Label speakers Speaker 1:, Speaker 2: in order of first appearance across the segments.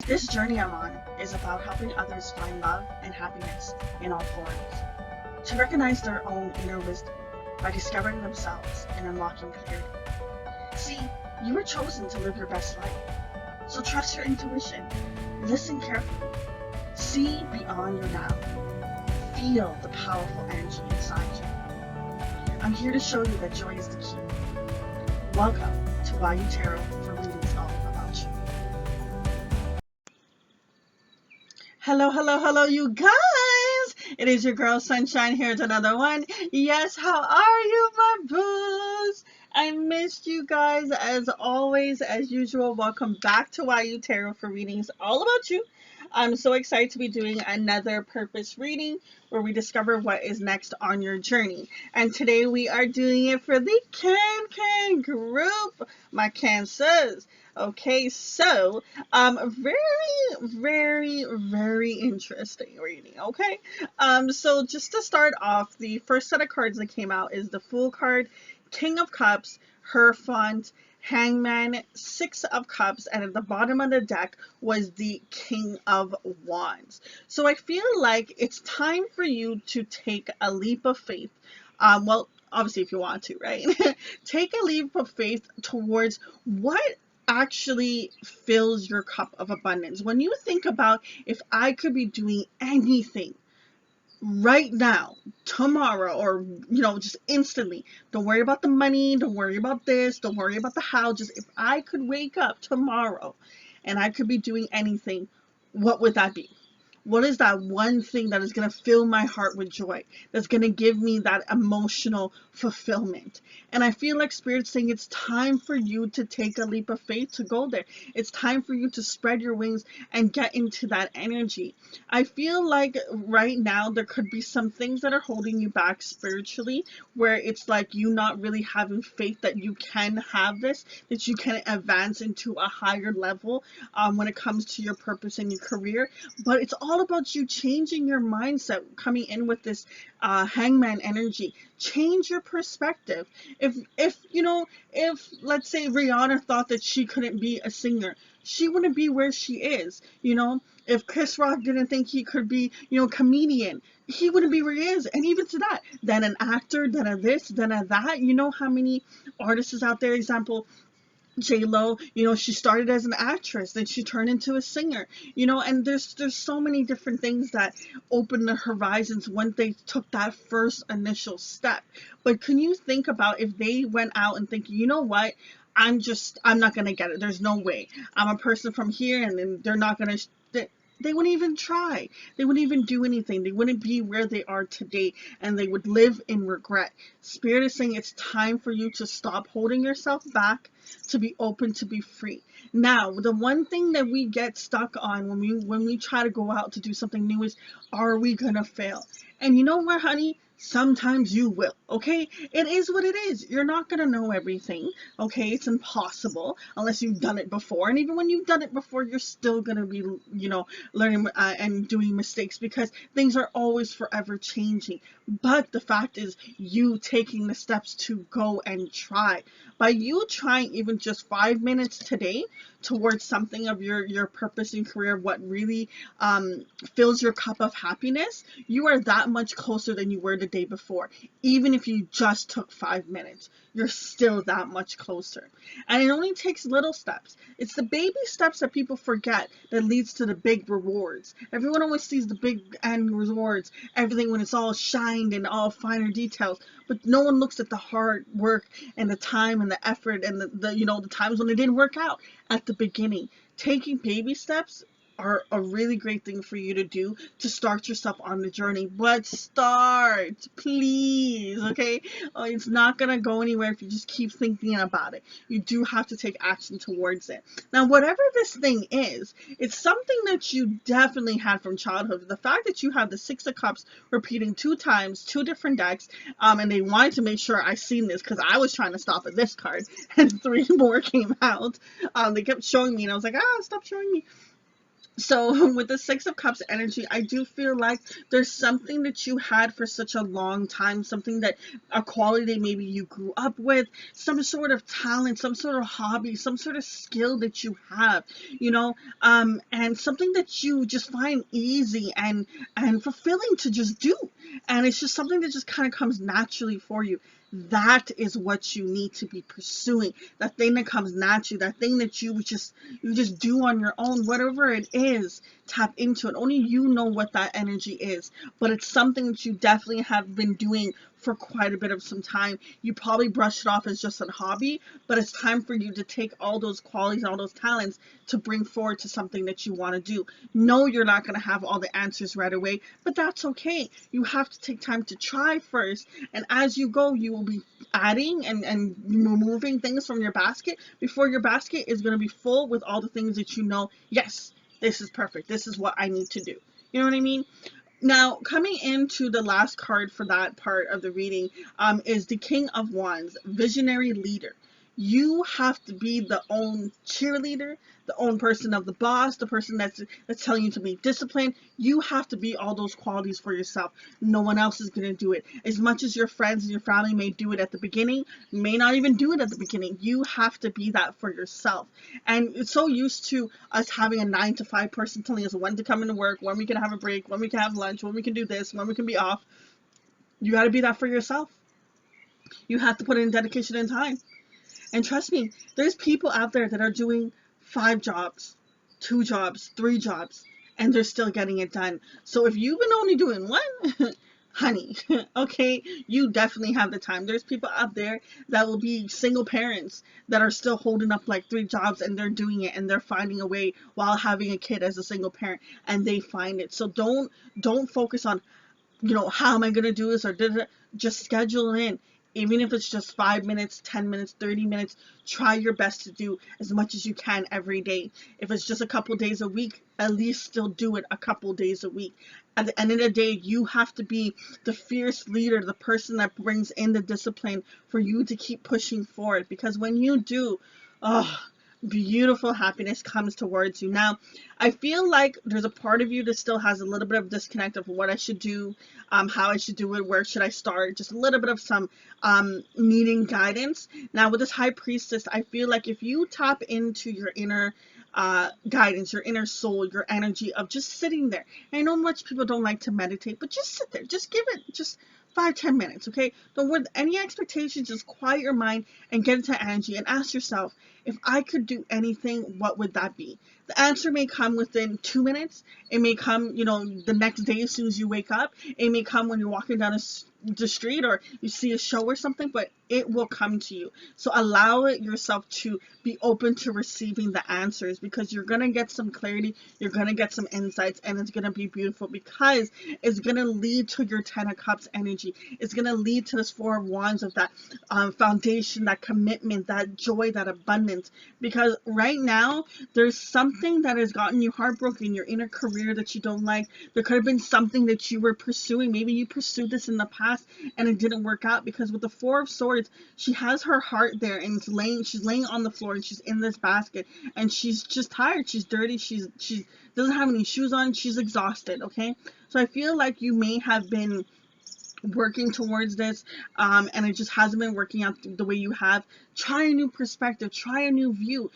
Speaker 1: This journey I'm on is about helping others find love and happiness in all forms, to recognize their own inner wisdom by discovering themselves and unlocking clarity. See, you were chosen to live your best life, so trust your intuition, listen carefully, see beyond your now, feel the powerful energy inside you. I'm here to show you that joy is the key. Welcome to YU Tarot for readings all about you. Hello, you guys! It is your girl Sunshine here with another one. Yes, how are you, my boos? I missed you guys as always, as usual. Welcome back to YU Tarot for readings all about you. I'm so excited to be doing another purpose reading where we discover what is next on your journey. And today we are doing it for the Can group, my Cancers. Okay, so very interesting reading. Okay, so just to start off, the first set of cards that came out is the Fool card, King of Cups, Hierophant, Hangman, Six of Cups, and at the bottom of the deck was the King of Wands. So I feel like it's time for you to take a leap of faith. Well, obviously, if you want to, right? Take a leap of faith towards what actually fills your cup of abundance. When you think about, if I could be doing anything right now, tomorrow, or just instantly, don't worry about the money, don't worry about this, don't worry about the how, just if I could wake up tomorrow and I could be doing anything, what would that be? What is that one thing that is going to fill my heart with joy? That's going to give me that emotional fulfillment? And I feel like Spirit's saying it's time for you to take a leap of faith to go there. It's time for you to spread your wings and get into that energy. I feel like right now there could be some things that are holding you back spiritually, where it's like you not really having faith that you can have this, that you can advance into a higher level when it comes to your purpose and your career. But it's all about you changing your mindset, coming in with this Hangman energy. Change your perspective. If let's say Rihanna thought that she couldn't be a singer, she wouldn't be where she is. If Chris Rock didn't think he could be, comedian, he wouldn't be where he is. And even to that, then an actor, then a this, then a that. You know how many artists is out there? Example, J-Lo, she started as an actress, then she turned into a singer, and there's so many different things that open the horizons when they took that first initial step. But can you think about if they went out and think, you know what, I'm not gonna get it. There's no way. I'm a person from here, and then they're not gonna. They wouldn't even try. They wouldn't even do anything. They wouldn't be where they are today, and they would live in regret. Spirit is saying it's time for you to stop holding yourself back, to be open, to be free. Now, the one thing that we get stuck on when we try to go out to do something new is, are we gonna fail? And you know what, honey? Sometimes you will, okay? It is what it is. You're not going to know everything, okay? It's impossible unless you've done it before. And even when you've done it before, you're still going to be, learning and doing mistakes, because things are always forever changing. But the fact is, you taking the steps to go and try. By you trying even just 5 minutes today towards something of your purpose and career, what really fills your cup of happiness, you are that much closer than you were the day before. Even if you just took 5 minutes, you're still that much closer. And it only takes little steps. It's the baby steps that people forget that leads to the big rewards. Everyone always sees the big end rewards, everything when it's all shined and all finer details, but no one looks at the hard work and the time and the effort and the times when it didn't work out at the beginning. Taking baby steps are a really great thing for you to do to start yourself on the journey. But start, please, okay? It's not going to go anywhere if you just keep thinking about it. You do have to take action towards it. Now, whatever this thing is, it's something that you definitely had from childhood. The fact that you have the Six of Cups repeating 2 times, 2 different decks, and they wanted to make sure I seen this because I was trying to stop at this card, and 3 more came out. They kept showing me, and I was like, stop showing me. So with the Six of Cups energy, I do feel like there's something that you had for such a long time, something that a quality that maybe you grew up with, some sort of talent, some sort of hobby, some sort of skill that you have, and something that you just find easy and fulfilling to just do. And it's just something that just kind of comes naturally for you. That is what you need to be pursuing. That thing that comes naturally, that thing that you just do on your own, whatever it is, tap into it. Only you know what that energy is, but it's something that you definitely have been doing for quite a bit of some time. You probably brush it off as just a hobby, but it's time for you to take all those qualities and all those talents to bring forward to something that you want to do. No, you're not going to have all the answers right away, but that's okay. You have to take time to try first, and as you go, you will be adding and removing things from your basket before your basket is going to be full with all the things that you know, yes, this is perfect. This is what I need to do. You know what I mean? Now, coming into the last card for that part of the reading, is the King of Wands, visionary leader. You have to be the own cheerleader, the own person of the boss, the person that's telling you to be disciplined. You have to be all those qualities for yourself. No one else is gonna do it. As much as your friends and your family may do it at the beginning, may not even do it at the beginning. You have to be that for yourself. And it's so used to us having a 9 to 5 person telling us when to come into work, when we can have a break, when we can have lunch, when we can do this, when we can be off. You got to be that for yourself. You have to put in dedication and time. And trust me, there's people out there that are doing 5 jobs, 2 jobs, 3 jobs, and they're still getting it done. So if you've been only doing one, honey, okay, you definitely have the time. There's people out there that will be single parents that are still holding up like 3 jobs, and they're doing it, and they're finding a way while having a kid as a single parent, and they find it. So don't focus on, how am I going to do this, or just schedule in. Even if it's just 5 minutes, 10 minutes, 30 minutes, try your best to do as much as you can every day. If it's just a couple days a week, at least still do it a couple days a week. At the end of the day, you have to be the fierce leader, the person that brings in the discipline for you to keep pushing forward. Because when you do, oh, beautiful happiness comes towards you. Now, I feel like there's a part of you that still has a little bit of disconnect of what I should do, how I should do it, where should I start, just a little bit of some needing guidance. Now, with this High Priestess, I feel like if you tap into your inner guidance, your inner soul, your energy of just sitting there. I know much people don't like to meditate, but just sit there. Just give it just 5-10 minutes, okay? Don't with any expectations, just quiet your mind and get into energy and ask yourself, if I could do anything, what would that be? The answer may come within 2 minutes. It may come, the next day as soon as you wake up. It may come when you're walking down the street or you see a show or something, but it will come to you. So allow it yourself to be open to receiving the answers, because you're going to get some clarity, you're going to get some insights, and it's going to be beautiful, because it's going to lead to your 10 of Cups energy. It's going to lead to this 4 of Wands of that foundation, that commitment, that joy, that abundance. Because right now, there's something that has gotten you heartbroken in your inner career that you don't like. There could have been something that you were pursuing. Maybe you pursued this in the past and it didn't work out, because with the 4 of Swords, she has her heart there, and she's laying on the floor, and she's in this basket, and she's just tired, she's dirty, she doesn't have any shoes on, she's exhausted, okay? So I feel like you may have been working towards this, and it just hasn't been working out the way you have. Try a new perspective, try a new view,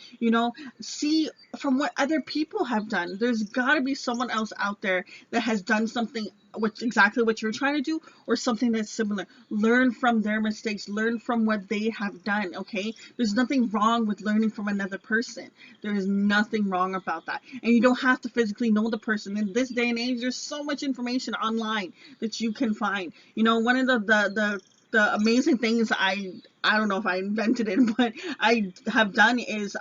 Speaker 1: see from what other people have done. There's got to be someone else out there that has done something which exactly what you're trying to do, or something that's similar. Learn from their mistakes, learn from what they have done, okay? There's nothing wrong with learning from another person. There is nothing wrong about that, and you don't have to physically know the person. In this day and age, there's so much information online that you can find. One of the amazing things, I don't know if I invented it, but I have done is,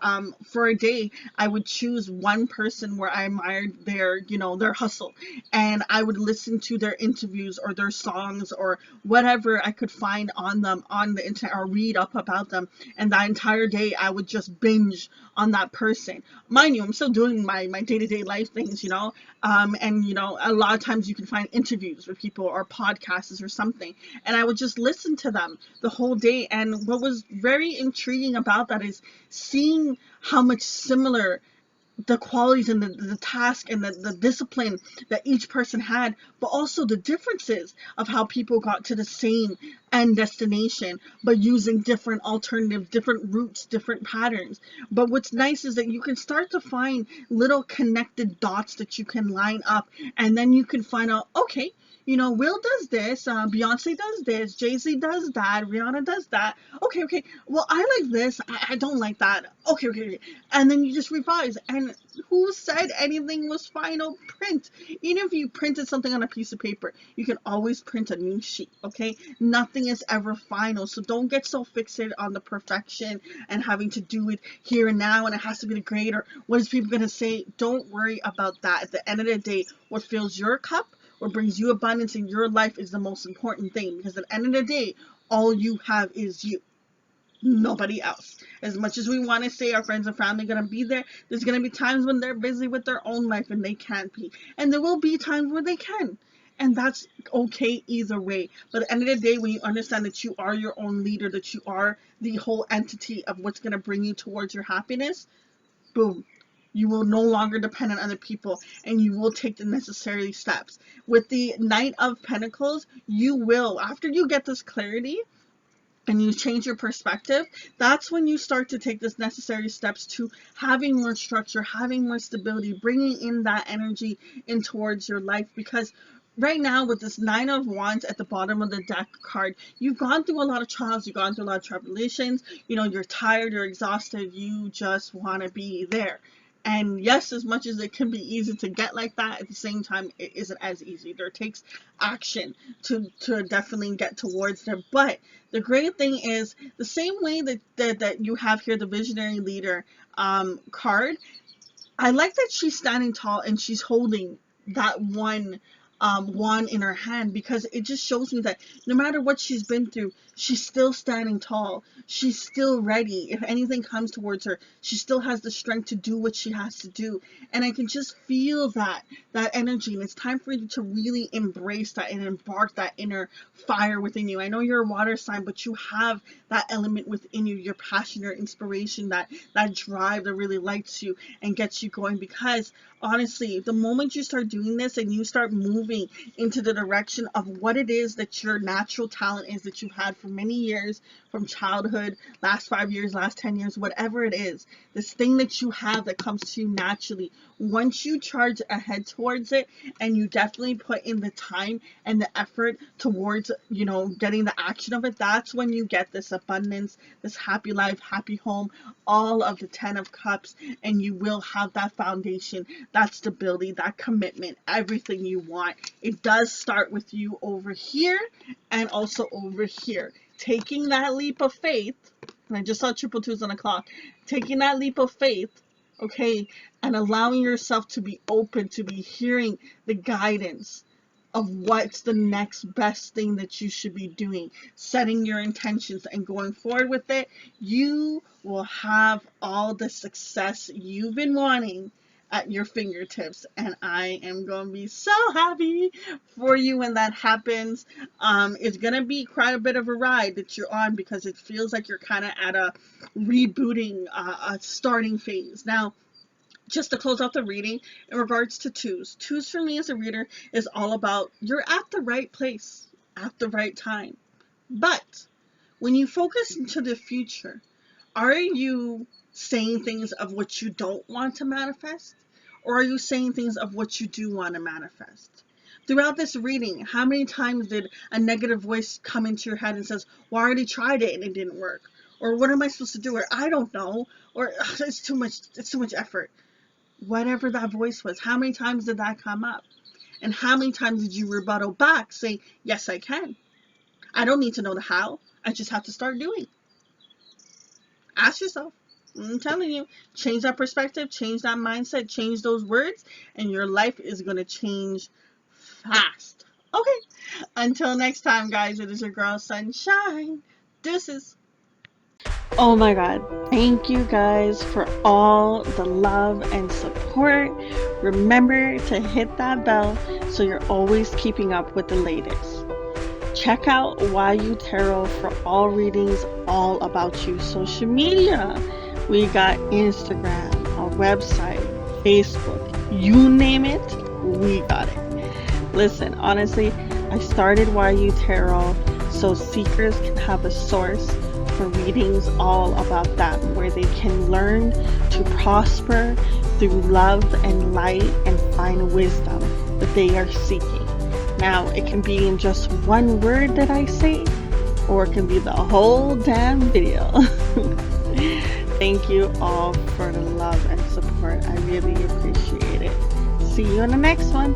Speaker 1: for a day, I would choose one person where I admired their hustle, and I would listen to their interviews or their songs or whatever I could find on them on the internet, or read up about them, and that entire day I would just binge on that person. Mind you, I'm still doing my day-to-day life things, and a lot of times you can find interviews with people or podcasts or something, and I would just listen to them the whole day. And what was very intriguing about that is seeing how much similar the qualities and the task and the discipline that each person had, but also the differences of how people got to the same end destination, but using different alternatives, different routes, different patterns. But what's nice is that you can start to find little connected dots that you can line up, and then you can find out, okay, Will does this, Beyonce does this, Jay-Z does that, Rihanna does that. Okay, well, I like this, I don't like that. Okay. And then you just revise. And who said anything was final print? Even if you printed something on a piece of paper, you can always print a new sheet, okay? Nothing is ever final. So don't get so fixated on the perfection and having to do it here and now, and it has to be the grade, or what is people going to say? Don't worry about that. At the end of the day, what fills your cup, what brings you abundance in your life is the most important thing, because at the end of the day, all you have is you, nobody else. As much as we want to say our friends and family are going to be there, there's going to be times when they're busy with their own life and they can't be. And there will be times where they can. And that's okay either way. But at the end of the day, when you understand that you are your own leader, that you are the whole entity of what's going to bring you towards your happiness, boom. You will no longer depend on other people, and you will take the necessary steps. With the Knight of Pentacles, you will, after you get this clarity, and you change your perspective, that's when you start to take this necessary steps to having more structure, having more stability, bringing in that energy in towards your life. Because right now, with this Nine of Wands at the bottom of the deck card, you've gone through a lot of trials, you've gone through a lot of tribulations, you're tired, you're exhausted, you just want to be there. And yes, as much as it can be easy to get like that, at the same time, it isn't as easy. There takes action to definitely get towards there. But the great thing is, the same way that you have here the visionary leader card, I like that she's standing tall and she's holding that one wand in her hand, because it just shows me that no matter what she's been through, she's still standing tall. She's still ready. If anything comes towards her, she still has the strength to do what she has to do. And I can just feel that energy. And it's time for you to really embrace that and embark that inner fire within you. I know you're a water sign, but you have that element within you, your passion, your inspiration, that drive that really lights you and gets you going. Because honestly, the moment you start doing this and you start moving into the direction of what it is that your natural talent is, that you've had for many years, from childhood, last 5 years, last 10 years, whatever it is, this thing that you have that comes to you naturally, once you charge ahead towards it and you definitely put in the time and the effort towards, getting the action of it, that's when you get this abundance, this happy life, happy home, all of the 10 of Cups, and you will have that foundation, that stability, that commitment, everything you want. It does start with you over here and also over here. Taking that leap of faith, and I just saw triple twos on the clock, taking that leap of faith, okay, and allowing yourself to be open, to be hearing the guidance of what's the next best thing that you should be doing, setting your intentions and going forward with it, you will have all the success you've been wanting at your fingertips. And I am going to be so happy for you when that happens. It's going to be quite a bit of a ride that you're on, because it feels like you're kind of at a rebooting, a starting phase. Now, just to close out the reading, in regards to twos for me as a reader is all about you're at the right place at the right time. But when you focus into the future, are you saying things of what you don't want to manifest? Or are you saying things of what you do want to manifest? Throughout this reading, how many times did a negative voice come into your head and says, well, I already tried it and it didn't work? Or what am I supposed to do? Or I don't know. Or it's too much effort. Whatever that voice was, how many times did that come up? And how many times did you rebuttal back saying, yes, I can. I don't need to know the how. I just have to start doing. Ask yourself. I'm telling you, change that perspective, change that mindset, change those words, and your life is going to change fast. Okay, until next time, guys, it is your girl, Sunshine. Deuces. Oh my God. Thank you guys for all the love and support. Remember to hit that bell so you're always keeping up with the latest. Check out YU Tarot for all readings all about you social media. We got Instagram, our website, Facebook, you name it, we got it. Listen, honestly, I started YU Tarot so seekers can have a source for readings all about them, where they can learn to prosper through love and light and find wisdom that they are seeking. Now, it can be in just one word that I say, or it can be the whole damn video. Thank you all for the love and support. I really appreciate it. See you in the next one.